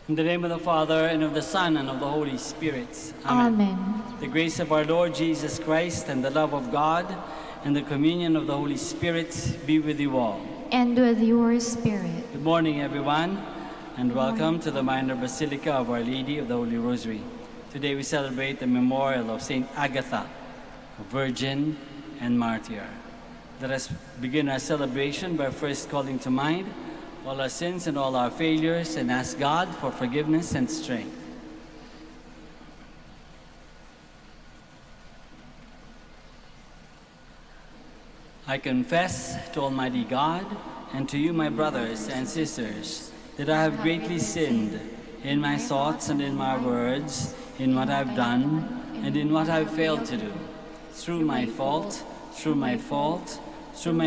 In the name of the Father, and of the Son, and of the Holy Spirit. Amen. Amen. The grace of our Lord Jesus Christ, and the love of God, and the communion of the Holy Spirit be with you all. And with your spirit. Good morning, everyone, and welcome to the Minor Basilica of Our Lady of the Holy Rosary. Today we celebrate the memorial of Saint Agatha, a virgin and martyr. Let us begin our celebration by first calling to mind all our sins and all our failures, and ask God for forgiveness and strength. I confess to Almighty God and to you, my brothers and sisters, that I have greatly sinned in my thoughts and in my words, in what I've done and in what I've failed to do, through my fault, through my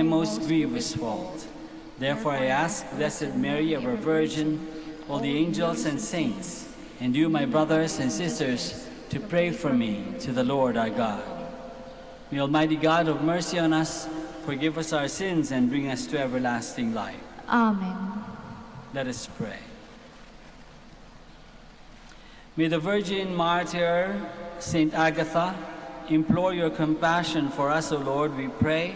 most grievous fault. Therefore I ask Blessed Mary, ever Virgin, all the angels and saints, and you, my brothers and sisters, to pray for me to the Lord our God. May Almighty God have mercy on us, forgive us our sins, and bring us to everlasting life. Amen. Let us pray. May the Virgin Martyr, Saint Agatha, implore your compassion for us, O Lord, we pray,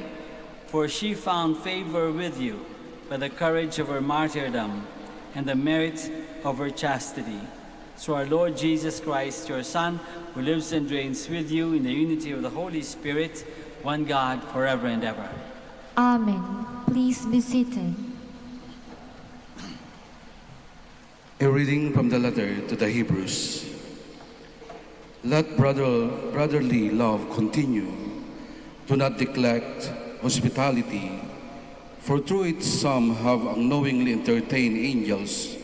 for she found favor with you by the courage of her martyrdom and the merit of her chastity. Through our Lord Jesus Christ, your Son, who lives and reigns with you in the unity of the Holy Spirit, one God, forever and ever. Amen. Please be seated. A reading from the letter to the Hebrews. Let brotherly love continue. Do not neglect hospitality, for through it some have unknowingly entertained angels.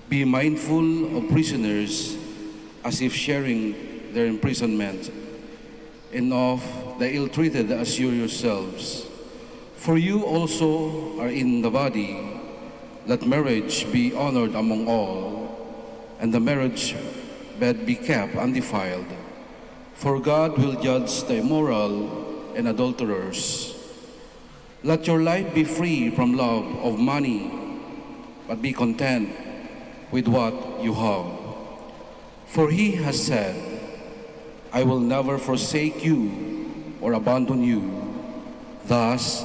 Be mindful of prisoners, as if sharing their imprisonment, and of the ill-treated as you yourselves. For you also are in the body. Let marriage be honored among all, and the marriage bed be kept undefiled. For God will judge the immoral and adulterers. Let your life be free from love of money, but be content with what you have. For he has said, I will never forsake you or abandon you. Thus,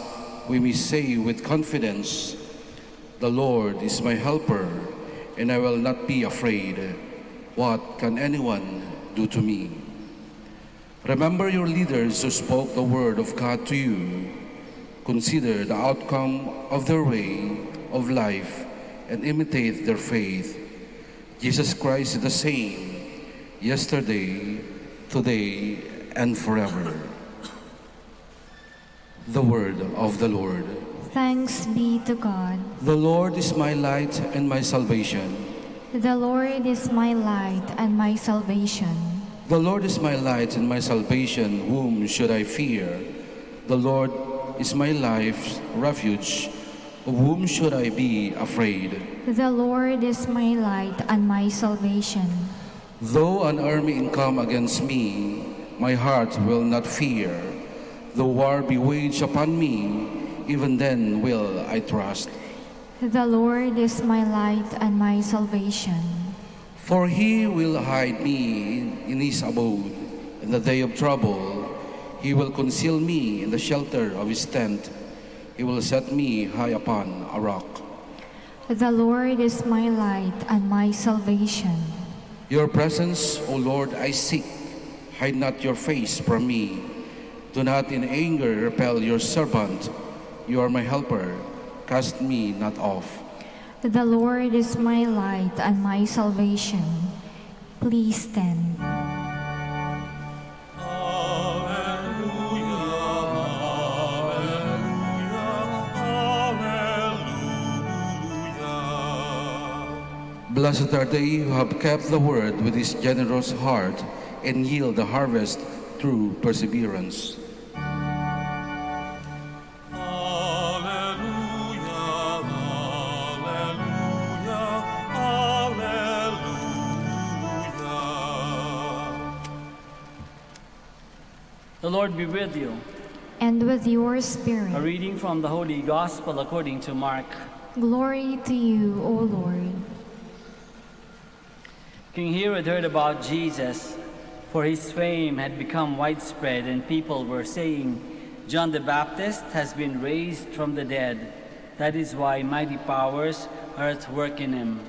we may say with confidence, the Lord is my helper, and I will not be afraid. What can anyone do to me? Remember your leaders who spoke the word of God to you. Consider the outcome of their way of life and imitate their faith. Jesus Christ is the same, yesterday, today, and forever. The word of the Lord. Thanks be to God. The Lord is my light and my salvation. The Lord is my light and my salvation. The Lord is my light and my salvation. Whom should I fear? The Lord is my life's refuge. Of whom should I be afraid? The Lord is my light and my salvation. Though an army encamp against me, my heart will not fear. Though war be waged upon me, even then will I trust. The Lord is my light and my salvation. For he will hide me in his abode. In the day of trouble, he will conceal me in the shelter of his tent. He will set me high upon a rock. The Lord is my light and my salvation. Your presence, O Lord, I seek. Hide not your face from me. Do not in anger repel your servant. You are my helper. Cast me not off. The Lord is my light and my salvation. Please stand. Blessed are they who have kept the word with his generous heart and yield the harvest through perseverance. The Lord be with you. And with your spirit. A reading from the Holy Gospel according to Mark. Glory to you, O Lord. King Herod heard about Jesus, for his fame had become widespread, and people were saying, John the Baptist has been raised from the dead. That is why mighty powers are at work in him.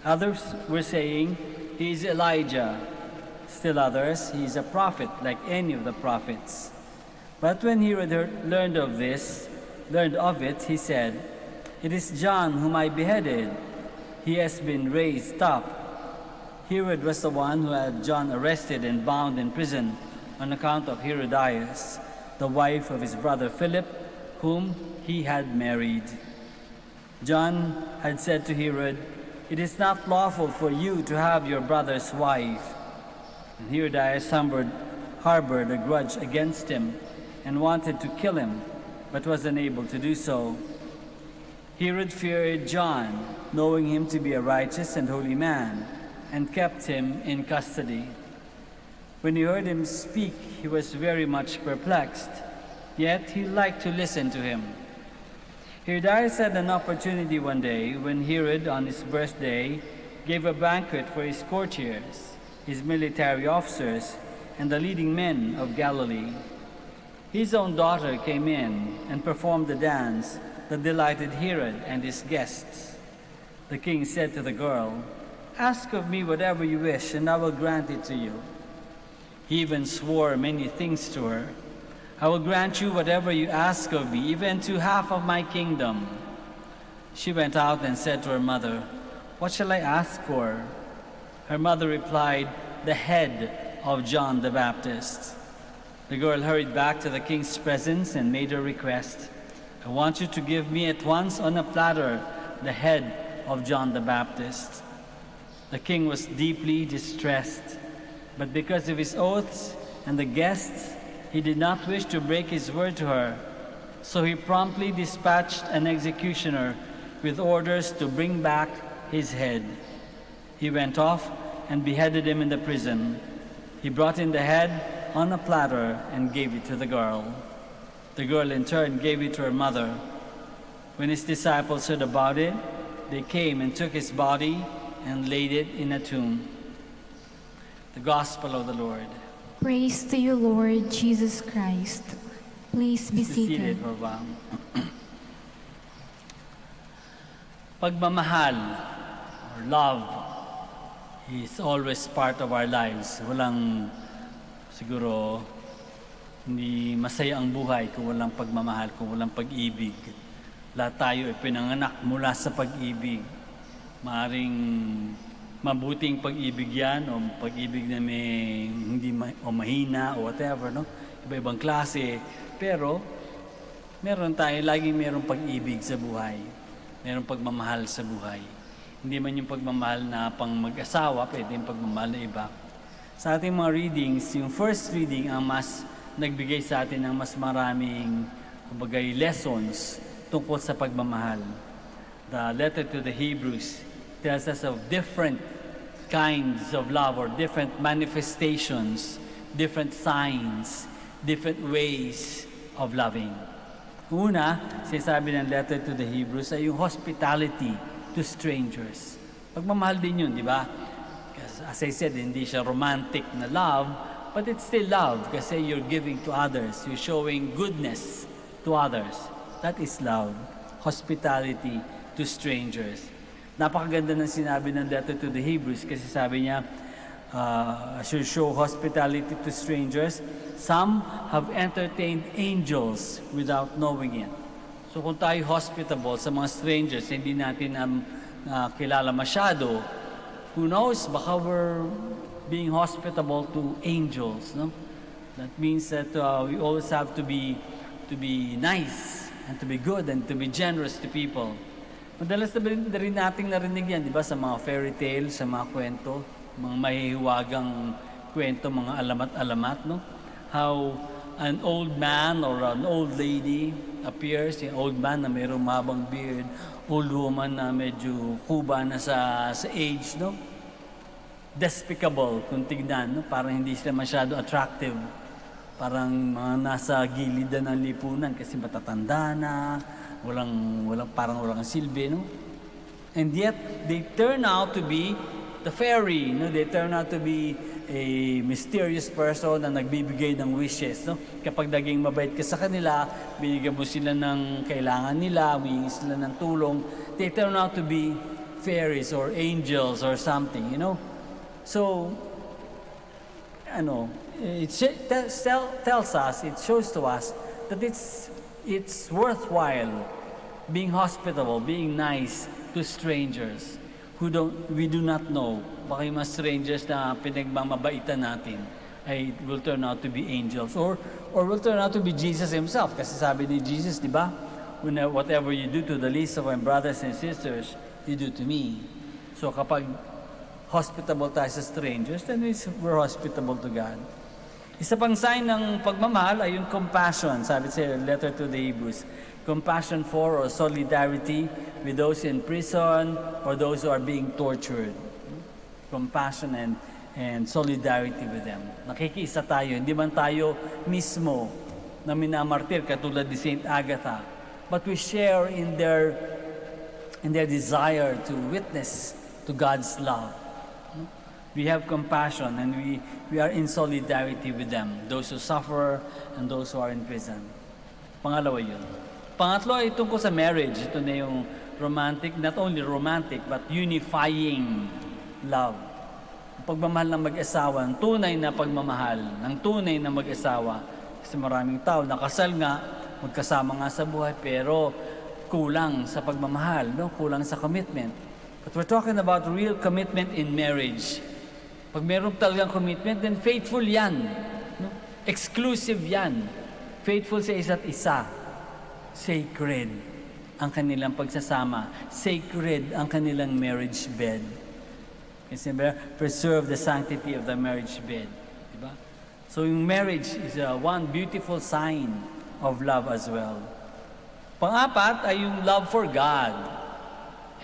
Others were saying, he is Elijah. Still others, he is a prophet like any of the prophets. But when Herod learned of it, he said, it is John whom I beheaded. He has been raised up. Herod was the one who had John arrested and bound in prison on account of Herodias, the wife of his brother Philip, whom he had married. John had said to Herod, it is not lawful for you to have your brother's wife. And Herodias harbored a grudge against him and wanted to kill him, but was unable to do so. Herod feared John, knowing him to be a righteous and holy man, and kept him in custody. When he heard him speak, he was very much perplexed, yet he liked to listen to him. Herodias had an opportunity one day when Herod, on his birthday, gave a banquet for his courtiers, his military officers, and the leading men of Galilee. His own daughter came in and performed the dance that delighted Herod and his guests. The king said to the girl, ask of me whatever you wish, and I will grant it to you. He even swore many things to her. I will grant you whatever you ask of me, even to half of my kingdom. She went out and said to her mother, what shall I ask for? Her mother replied, the head of John the Baptist. The girl hurried back to the king's presence and made her request. I want you to give me at once on a platter the head of John the Baptist. The king was deeply distressed, but because of his oaths and the guests, he did not wish to break his word to her. So he promptly dispatched an executioner with orders to bring back his head. He went off and beheaded him in the prison. He brought in the head on a platter and gave it to the girl. The girl in turn gave it to her mother. When his disciples heard about it, they came and took his body and laid it in a tomb. The Gospel of the Lord. Praise to you, Lord Jesus Christ. Please be seated. For a while. Pagmamahal or love is always part of our lives. Walang siguro hindi masaya ang buhay kung walang pagmamahal, kung walang pag-ibig. Lahat tayo ay pinanganak mula sa pag-ibig. Maaring mabuting pag-ibig yan o pag-ibig na may hindi o mahina o whatever, no? Iba-ibang klase. Pero meron tayo, laging merong pag-ibig sa buhay. Merong pagmamahal sa buhay. Hindi man yung pagmamahal na pang mag-asawa, pwede yung pagmamahal na iba. Sa ating mga readings, yung first reading ang mas nagbigay sa atin ng mas maraming kumbagay lessons tungkol sa pagmamahal. The letter to the Hebrews tells us of different kinds of love or different manifestations, different signs, different ways of loving. Una, sinasabi ng letter to the Hebrews ay yung hospitality to strangers. Pagmamahal din yun, di ba? As I said, hindi siya romantic na love, but it's still love kasi you're giving to others, you're showing goodness to others. That is love. Hospitality to strangers. Napakaganda ng sinabi ng letter to the Hebrews kasi sabi niya, should show hospitality to strangers. Some have entertained angels without knowing it. So kung tayo hospitable sa mga strangers, hindi natin kilala masyado, who knows, baka we're being hospitable to angels, no? That means that we always have to be nice and to be good and to be generous to people. Madalas na rin nating narinig yan, di ba, sa mga fairy tales, sa mga kwento, mga mahihiwagang kwento, mga alamat-alamat, no? How an old man or an old lady appears, yung old man na mayroong mabang beard, old woman na medyo kuba na sa age, no? Despicable kung tignan, no? Parang hindi sila masyado attractive. Parang mga nasa gilidan ng lipunan kasi matatanda na, parang walang silbi, no? And yet, they turn out to be the fairy, no? They turn out to be a mysterious person na nagbibigay ng wishes, no? Kapag naging mabait ka sa kanila, binigyan mo sila ng kailangan nila, humingi sila ng tulong, they turn out to be fairies or angels or something, you know? So, it tells us, it shows to us that it's worthwhile being hospitable, being nice to strangers we do not know. Baka yung mga strangers na pinagmamabaitan natin ay will turn out to be angels or will turn out to be Jesus himself. Kasi sabi ni Jesus, di ba? Whatever you do to the least of my brothers and sisters, you do to me. So kapag hospitable tayo sa strangers, then we're hospitable to God. Isa pang sign ng pagmamahal ay yung compassion. Sabi sa letter to the Hebrews, compassion for or solidarity with those in prison or those who are being tortured. Compassion and solidarity with them. Nakikiisa tayo, hindi man tayo mismo na minamartir katulad ni Saint Agatha, but we share in their desire to witness to God's love. We have compassion and we are in solidarity with them, those who suffer and those who are in prison. Pangalawa yun. Pangatlo ay tungkol sa marriage. Ito na yung romantic, not only romantic, but unifying love. Pagmamahal ng mag-asawa, ng tunay na pagmamahal, ng tunay na mag-asawa. Kasi maraming tao, nakasal nga, magkasama nga sa buhay, pero kulang sa pagmamahal, no? Kulang sa commitment. But we're talking about real commitment in marriage. Pag meron talagang commitment, then faithful yan. No? Exclusive yan. Faithful sa isa't isa. Sacred ang kanilang pagsasama. Sacred ang kanilang marriage bed. Kasi preserve the sanctity of the marriage bed. Diba? So yung marriage is one beautiful sign of love as well. Pang-apat ay yung love for God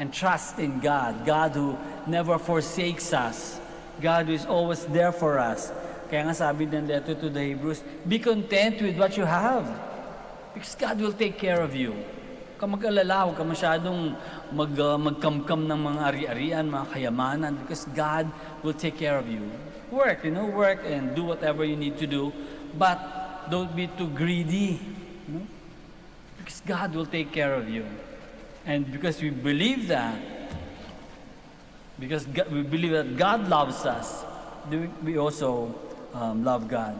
and trust in God. God who never forsakes us. God who is always there for us. Kaya nga sabi ng letter to the Hebrews, be content with what you have. Because God will take care of you. Huwag ka mag-alala, huwag ka masyadong magkamkam ng mga ari-arian, mga kayamanan, because God will take care of you. Work and do whatever you need to do, but don't be too greedy. Because God will take care of you. And because we believe that, we believe that God loves us, we also love God.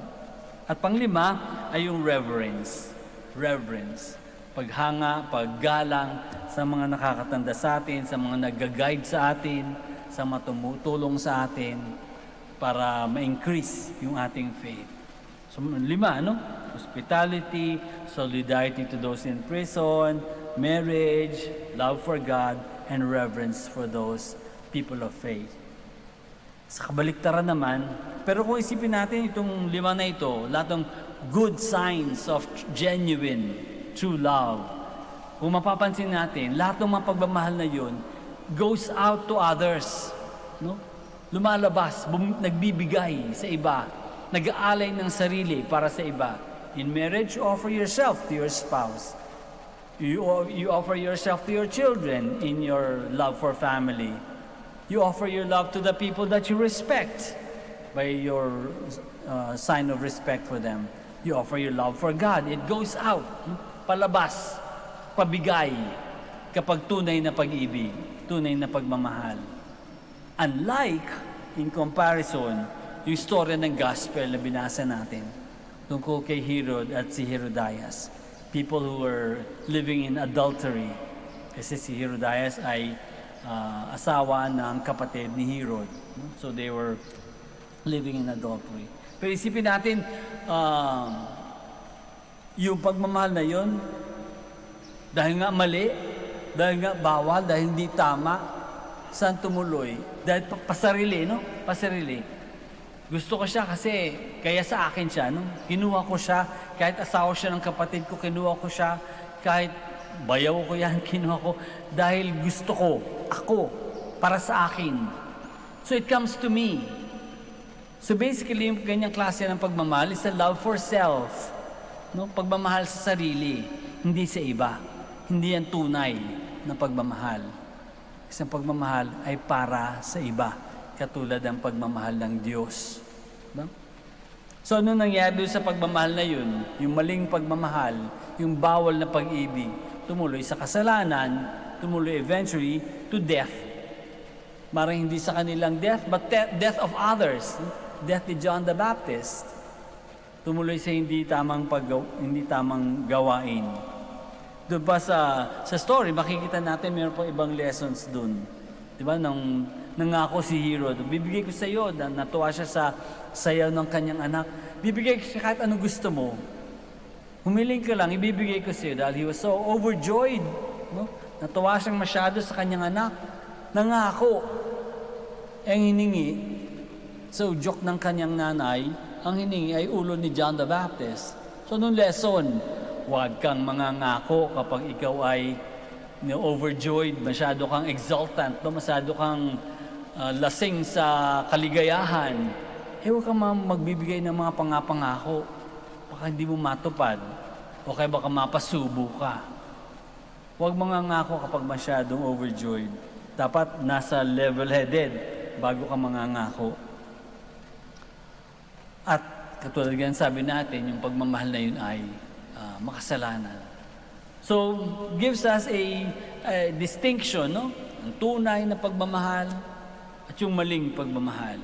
At panglima ay yung reverence. Paghanga, paggalang sa mga nakakatanda sa atin, sa mga nag-guide sa atin, sa mga tumutulong sa atin para ma-increase yung ating faith. So, 5, hospitality, solidarity to those in prison, marriage, love for God, and reverence for those people of faith. Sa kabaliktaran naman, pero kung isipin natin itong 5 na ito, lahat ng good signs of genuine, true love. Kung mapapansin natin, lahat ng mga pagmamahal na yun goes out to others. No? Lumalabas, nagbibigay sa iba, nag-aalay ng sarili para sa iba. In marriage, you offer yourself to your spouse. You offer yourself to your children in your love for family. You offer your love to the people that you respect by your sign of respect for them. You offer your love for God. It goes out, palabas, pabigay, kapag tunay na pag-ibig, tunay na pagmamahal. Unlike, in comparison, yung story ng gospel na binasa natin tungkol kay Herod at si Herodias. People who were living in adultery. Kasi si Herodias ay asawa ng kapatid ni Herod. So they were living in adultery. Pero isipin natin, yung pagmamahal na yun, dahil nga mali, dahil nga bawal, dahil hindi tama, saan tumuloy? Dahil pasarili, no? Pasarili. Gusto ko siya kasi, kaya sa akin siya, no? Kinuha ko siya, kahit asawa siya ng kapatid ko, kinuha ko siya, kahit bayaw ko yan, kinuha ko, dahil gusto ko, ako, para sa akin. So it comes to me. So basically, yung ganyang klase ng pagmamahal is a love for self. No? Pagmamahal sa sarili, hindi sa iba. Hindi yan tunay na pagmamahal. Kasi ang pagmamahal ay para sa iba. katulad ng pagmamahal ng Diyos. Diba? So ano nangyari doon sa pagmamahal na yun? Yung maling pagmamahal, yung bawal na pag-ibig, tumuloy sa kasalanan, tumuloy eventually to death. Marang hindi sa kanilang death, but death of others. Death ni John the Baptist. Tumuloy sa hindi tamang gawain. Doon pa sa story, makikita natin mayroon pang ibang lessons doon. Diba? Nung nangako si Hero, bibigay ko sa iyo, natuwa siya sa sayaw ng kanyang anak. Bibigay ko siya kahit anong gusto mo. Humiling ka lang, ibibigay ko sa iyo dahil he was so overjoyed. No? Natuwa siyang masyado sa kanyang anak. Nangako. Ang hiningi, so joke ng kanyang nanay, ang hiningi ay ulo ni John the Baptist. So nung lesson, huwag kang mangangako kapag ikaw ay overjoyed, masyado kang exultant, no? Masyado kang lasing sa kaligayahan. Huwag kang magbibigay ng mga pangako. Baka hindi mo matupad. O kaya baka mapasubo ka. Huwag mangangako kapag masyadong overjoyed. Dapat nasa level-headed bago ka mangangako. At katulad ganyan sabi natin, yung pagmamahal na yun ay makasalanan. So, gives us a distinction, no? Ang tunay na pagmamahal at yung maling pagmamahal.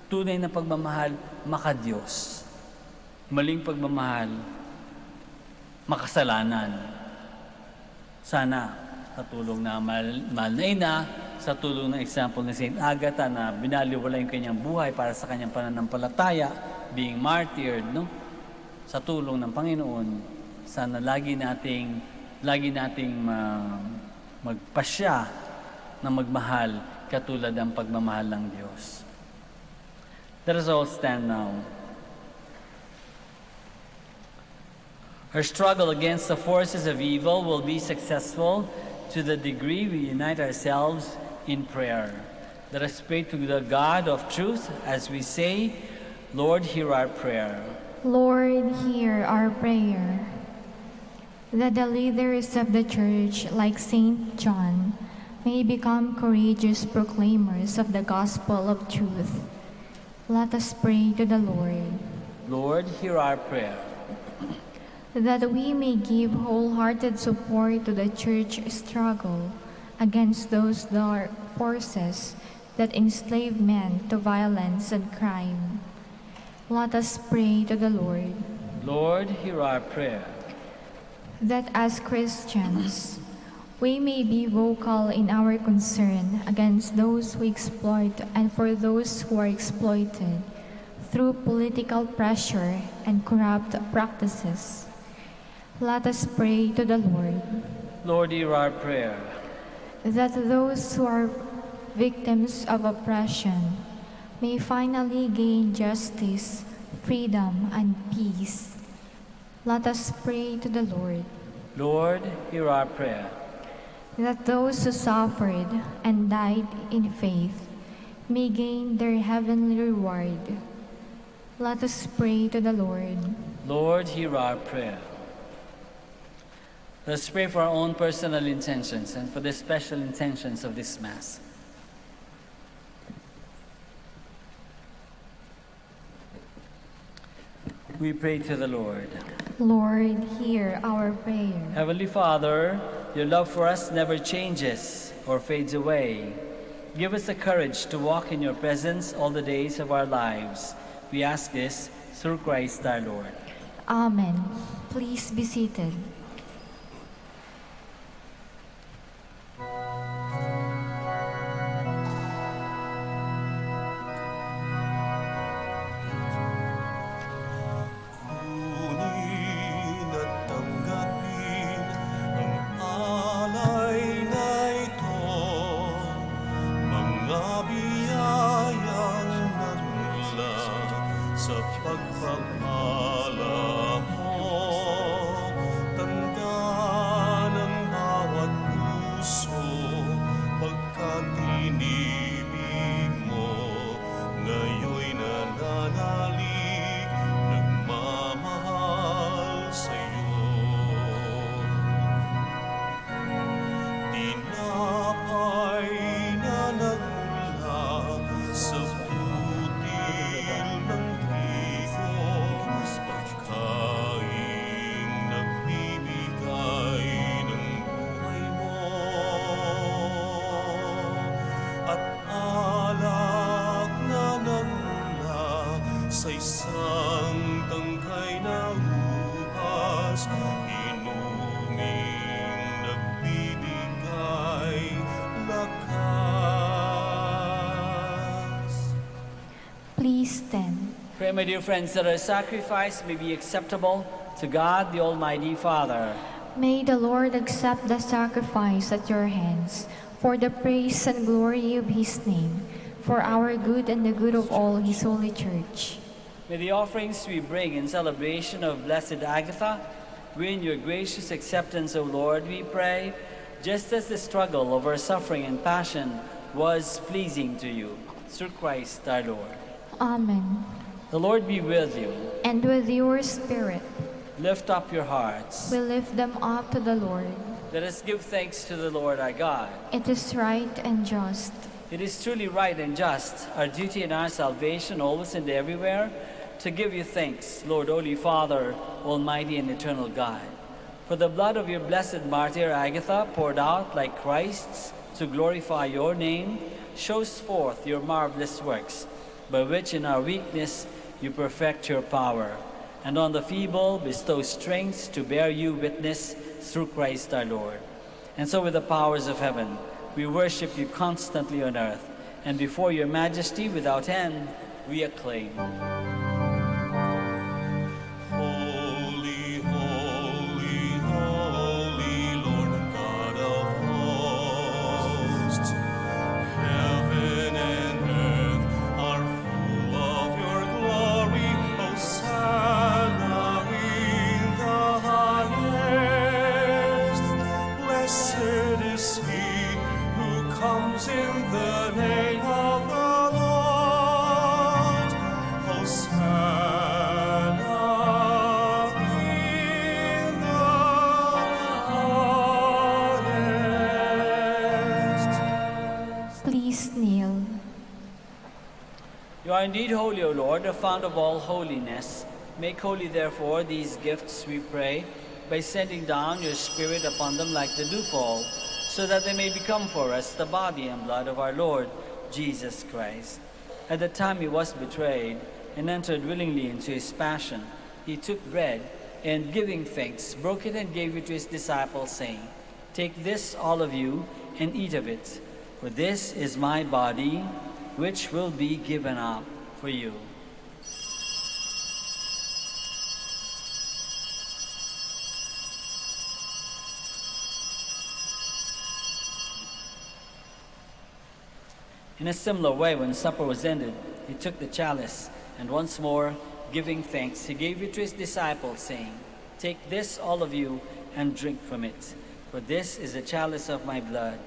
Tunay na pagmamahal, makadiyos. Maling pagmamahal, makasalanan. Sana, sa tulong na mahal na ina, sa tulong ng example ni Saint Agatha na binaliwala yung kanyang buhay para sa kanyang pananampalataya, being martyred, no? Sa tulong ng Panginoon, sana lagi nating magpasya na magmahal katulad ng pagmamahal ng Diyos. Let us all stand now. Our struggle against the forces of evil will be successful to the degree we unite ourselves in prayer. Let us pray to the God of truth as we say, Lord, hear our prayer. Lord, hear our prayer. That the leaders of the Church, like Saint John, may become courageous proclaimers of the gospel of truth. Let us pray to the Lord. Lord, hear our prayer. That we may give wholehearted support to the Church struggle against those dark forces that enslave men to violence and crime. Let us pray to the Lord. Lord, hear our prayer. That as Christians, we may be vocal in our concern against those who exploit and for those who are exploited through political pressure and corrupt practices. Let us pray to the Lord. Lord, hear our prayer. That those who are victims of oppression may finally gain justice, freedom, and peace. Let us pray to the Lord. Lord, hear our prayer. That those who suffered and died in faith may gain their heavenly reward. Let us pray to the Lord. Lord, hear our prayer. Let us pray for our own personal intentions and for the special intentions of this Mass. We pray to the Lord. Lord, hear our prayer. Heavenly Father, your love for us never changes or fades away. Give us the courage to walk in your presence all the days of our lives. We ask this through Christ our Lord. Amen. Please be seated. Please stand. Pray, my dear friends, that our sacrifice may be acceptable to God, the Almighty Father. May the Lord accept the sacrifice at your hands for the praise and glory of his name, for our good and the good of all his holy church. May the offerings we bring in celebration of Blessed Agatha win your gracious acceptance, O Lord, we pray, just as the struggle of our suffering and passion was pleasing to you. Through Christ our Lord. Amen. The Lord be with you. And with your spirit, Lift up your hearts. we lift them up to the Lord. Let us give thanks to the Lord our God. It is right and just. It is truly right and just, our duty and our salvation, always and everywhere, to give you thanks, Lord, Holy Father, Almighty and eternal God. For the blood of your blessed martyr Agatha, poured out like Christ's to glorify your name, shows forth your marvelous works, by which in our weakness you perfect your power, and on the feeble bestow strength to bear you witness through Christ our Lord. And so with the powers of heaven, we worship you constantly on earth, and before your majesty without end, we acclaim. Holy, holy, holy, Lord God of hosts. Heaven and earth are full of your glory. Hosanna in the highest. Blessed is he who comes in the name of the Lord. Hosanna in the highest. Please kneel. You are indeed holy, O Lord, the fount of all holiness. Make holy, therefore, these gifts, we pray, by sending down your Spirit upon them like the dewfall, so that they may become for us the body and blood of our Lord Jesus Christ. At the time he was betrayed and entered willingly into his passion, he took bread and, giving thanks, broke it and gave it to his disciples, saying, "Take this, all of you, and eat of it, for this is my body, which will be given up for you." In a similar way, when supper was ended, he took the chalice, and once more, giving thanks, he gave it to his disciples, saying, "Take this, all of you, and drink from it, for this is the chalice of my blood,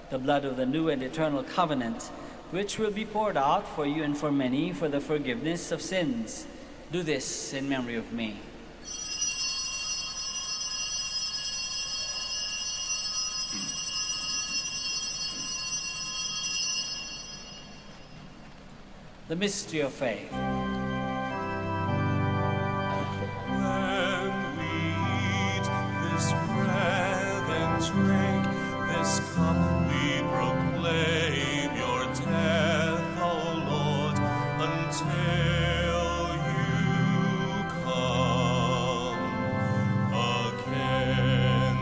the blood of the new and eternal covenant, which will be poured out for you and for many for the forgiveness of sins. Do this in memory of me." The mystery of faith. When we eat this bread and drink this cup, we proclaim your death, O Lord, until you come again.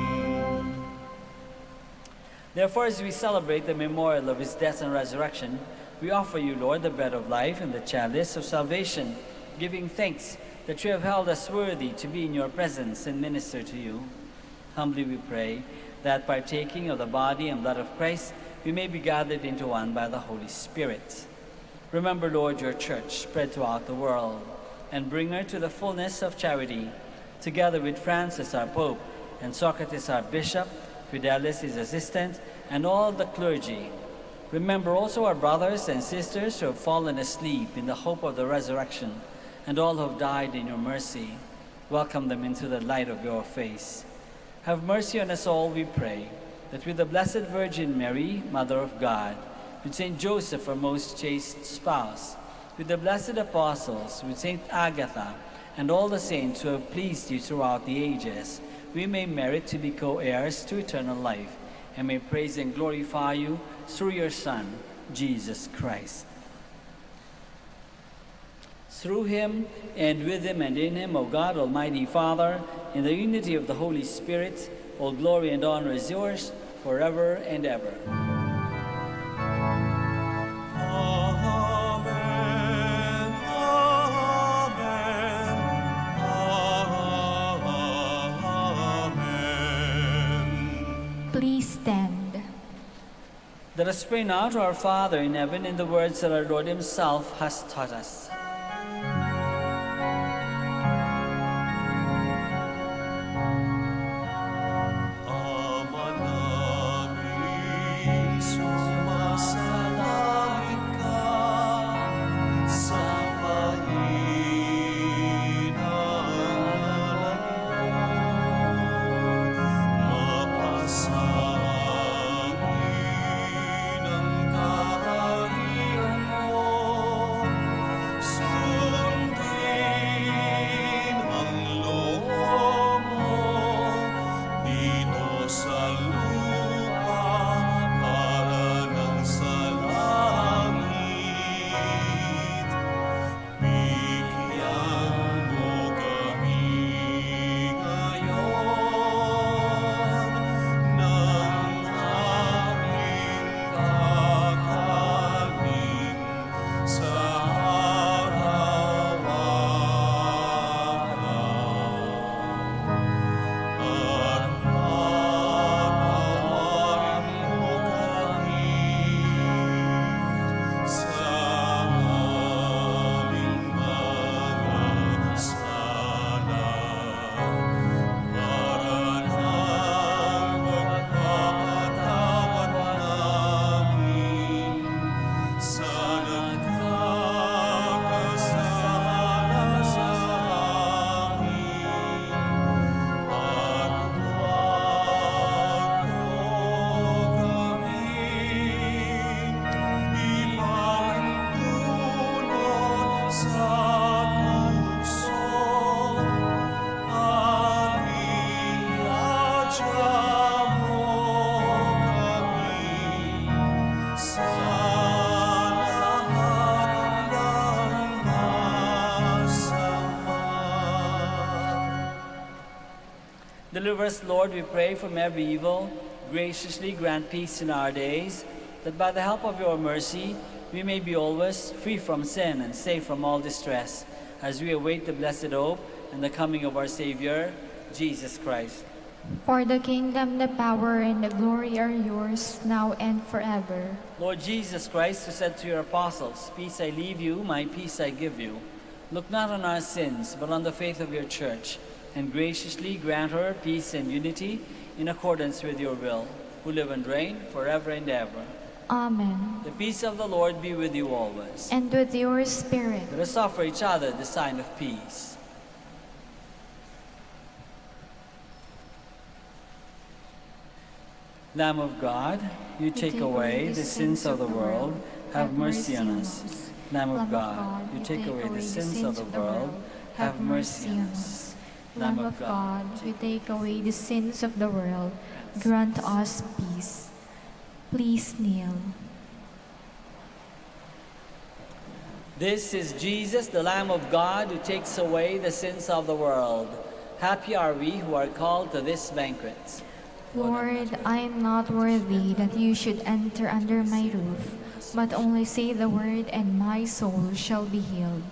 Therefore, as we celebrate the memorial of his death and resurrection, we offer you, Lord, the bread of life and the chalice of salvation, giving thanks that you have held us worthy to be in your presence and minister to you. Humbly we pray that partaking of the body and blood of Christ, we may be gathered into one by the Holy Spirit. Remember, Lord, your church spread throughout the world, and bring her to the fullness of charity, together with Francis our Pope, and Socrates our Bishop, Fidelis his assistant, and all the clergy. Remember also our brothers and sisters who have fallen asleep in the hope of the resurrection, and all who have died in your mercy. Welcome them into the light of your face. Have mercy on us all, we pray, that with the Blessed Virgin Mary, Mother of God, with Saint Joseph, our most chaste spouse, with the blessed apostles, with Saint Agatha, and all the saints who have pleased you throughout the ages, we may merit to be co-heirs to eternal life, and may praise and glorify you through your Son, Jesus Christ. Through him, and with him, and in him, O God, Almighty Father, in the unity of the Holy Spirit, all glory and honor is yours forever and ever. Amen. Please stand. Let us pray now to our Father in heaven in the words that our Lord himself has taught us. Ama namin, sumasalangit ka sa pahinang ngalan mo. Mapasangin ang kaharian mo, sundin ang loob mo dito sa lupa para nang sa langit. Bigyan mo kami ngayon ng aming kakanin sa araw-araw. At patawarin mo kami sa aming mga sala, para nang magpapatawad namin sa nagkakasala sa amin. At huwag mo kaming ipahintulot sa tukso, at iadya mo kami sa lahat ng masama. Deliver us, Lord, we pray, from every evil. Graciously grant peace in our days, that by the help of your mercy we may be always free from sin and safe from all distress, as we await the blessed hope and the coming of our Savior, Jesus Christ. For the kingdom, the power, and the glory are yours, now and forever. Lord Jesus Christ, who said to your apostles, "Peace I leave you, my peace I give you," look not on our sins, but on the faith of your church, and graciously grant her peace and unity in accordance with your will, who live and reign forever and ever. Amen. The peace of the Lord be with you always. And with your spirit. Let us offer each other the sign of peace. Lamb of God, you take away the sins of the world, have mercy on us. Lamb of God, you take away the sins of the world, have mercy on us. Lamb of God, you take away the sins of the world, grant us peace. Please kneel. This is Jesus, the Lamb of God, who takes away the sins of the world. Happy are we who are called to this banquet. Lord, I am not worthy that you should enter under my roof, but only say the word and my soul shall be healed.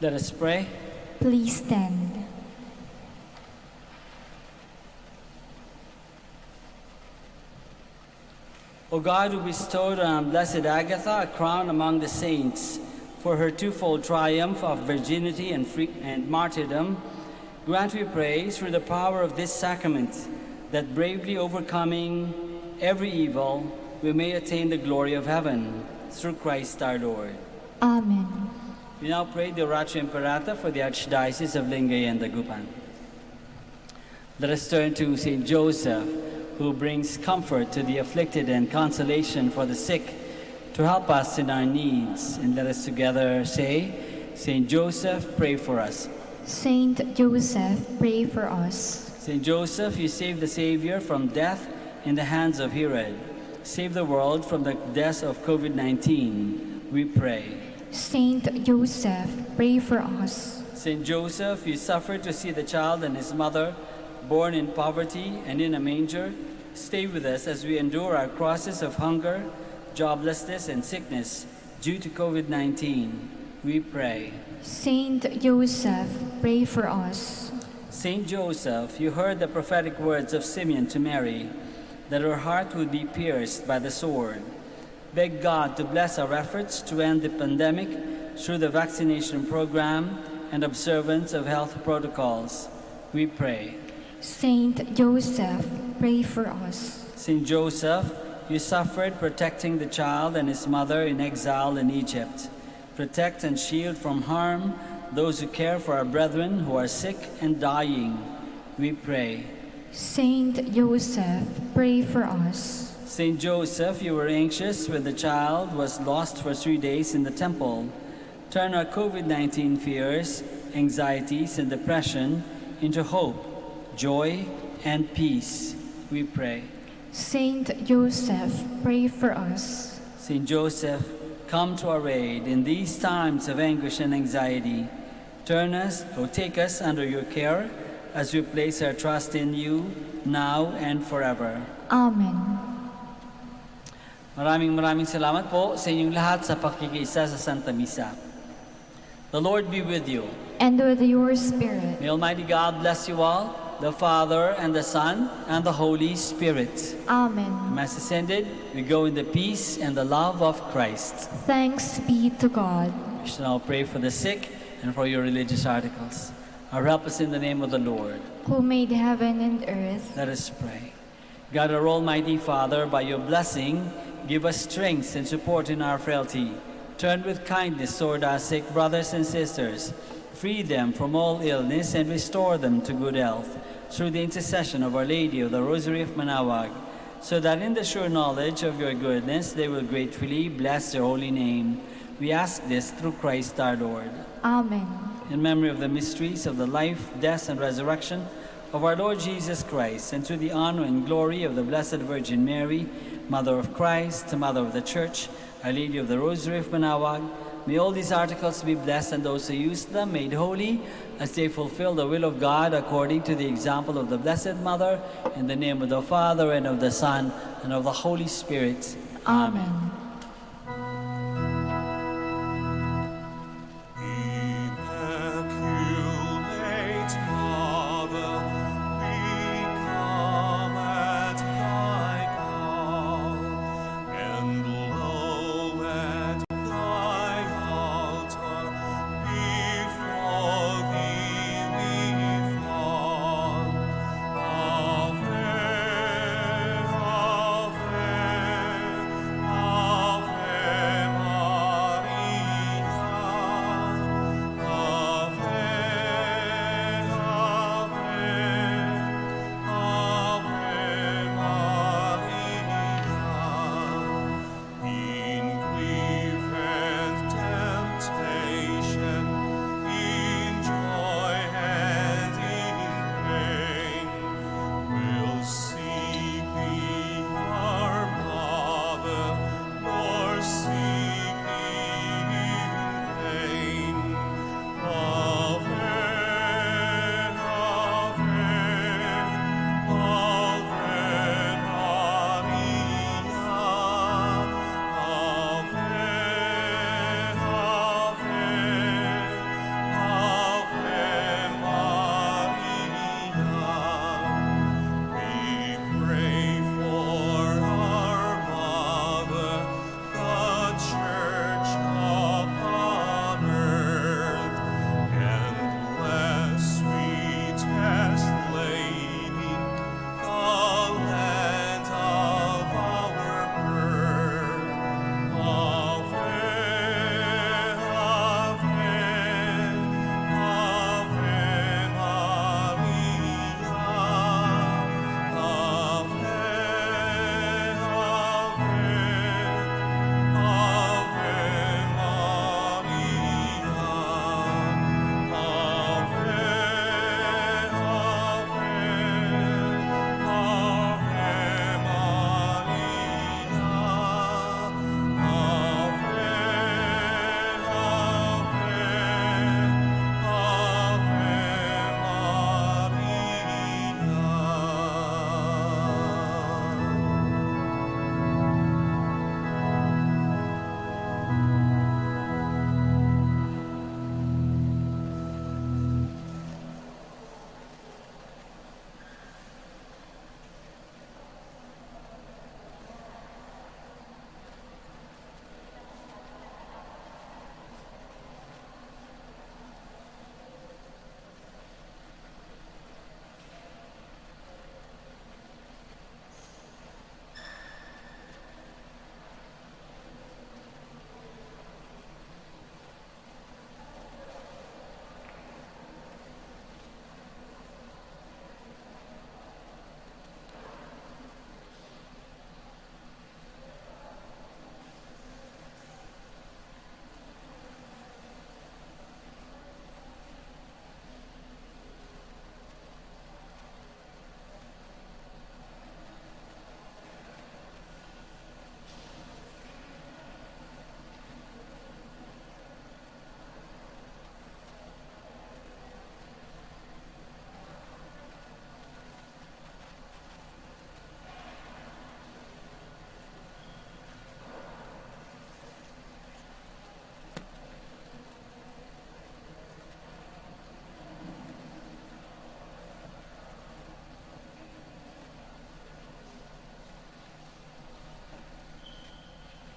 Let us pray. Please stand. O God, who bestowed on Blessed Agatha a crown among the saints for her twofold triumph of virginity and martyrdom, grant, we pray, through the power of this sacrament, that bravely overcoming every evil, we may attain the glory of heaven, through Christ our Lord. Amen. We now pray the Oratio Imperata for the Archdiocese of Lingayen and Dagupan. Let us turn to St. Joseph, who brings comfort to the afflicted and consolation for the sick, to help us in our needs. And let us together say, St. Joseph, pray for us. Saint Joseph, pray for us. St. Joseph, you saved the Savior from death in the hands of Herod. Save the world from the death of COVID-19, we pray. Saint Joseph, pray for us. St. Joseph, you suffered to see the child and his mother born in poverty and in a manger. Stay with us as we endure our crosses of hunger, joblessness, and sickness due to COVID-19, we pray. Saint Joseph, pray for us. Saint Joseph, you heard the prophetic words of Simeon to Mary, that her heart would be pierced by the sword. Beg God to bless our efforts to end the pandemic through the vaccination program and observance of health protocols, we pray. Saint Joseph, pray for us. Saint Joseph, you suffered protecting the child and his mother in exile in Egypt. Protect and shield from harm those who care for our brethren who are sick and dying, we pray. Saint Joseph, pray for us. Saint Joseph, you were anxious when the child was lost for 3 days in the temple. Turn our COVID-19 fears, anxieties, and depression into hope, joy, and peace, we pray. Saint Joseph, pray for us. Saint Joseph, come to our aid in these times of anguish and anxiety. Turn us or take us under your care as we place our trust in you now and forever. Amen. Maraming salamat po sa inyong lahat sa pakikiisa sa Santa Misa. The Lord be with you. And with your spirit. May Almighty God bless you all, the Father, and the Son, and the Holy Spirit. Amen. Mass is ended. We go in the peace and the love of Christ. Thanks be to God. We shall now pray for the sick and for your religious articles. Our help us in the name of the Lord. Who made heaven and earth. Let us pray. God, our Almighty Father, by your blessing, give us strength and support in our frailty. Turn with kindness toward our sick brothers and sisters. Free them from all illness and restore them to good health through the intercession of Our Lady of the Rosary of Manaoag, so that in the sure knowledge of your goodness they will gratefully bless your holy name. We ask this through Christ our Lord. Amen. In memory of the mysteries of the life, death, and resurrection of our Lord Jesus Christ, and to the honor and glory of the Blessed Virgin Mary, Mother of Christ, Mother of the Church, Our Lady of the Rosary of Manaoag, may all these articles be blessed and those who use them made holy as they fulfill the will of God according to the example of the Blessed Mother, in the name of the Father, and of the Son, and of the Holy Spirit. Amen.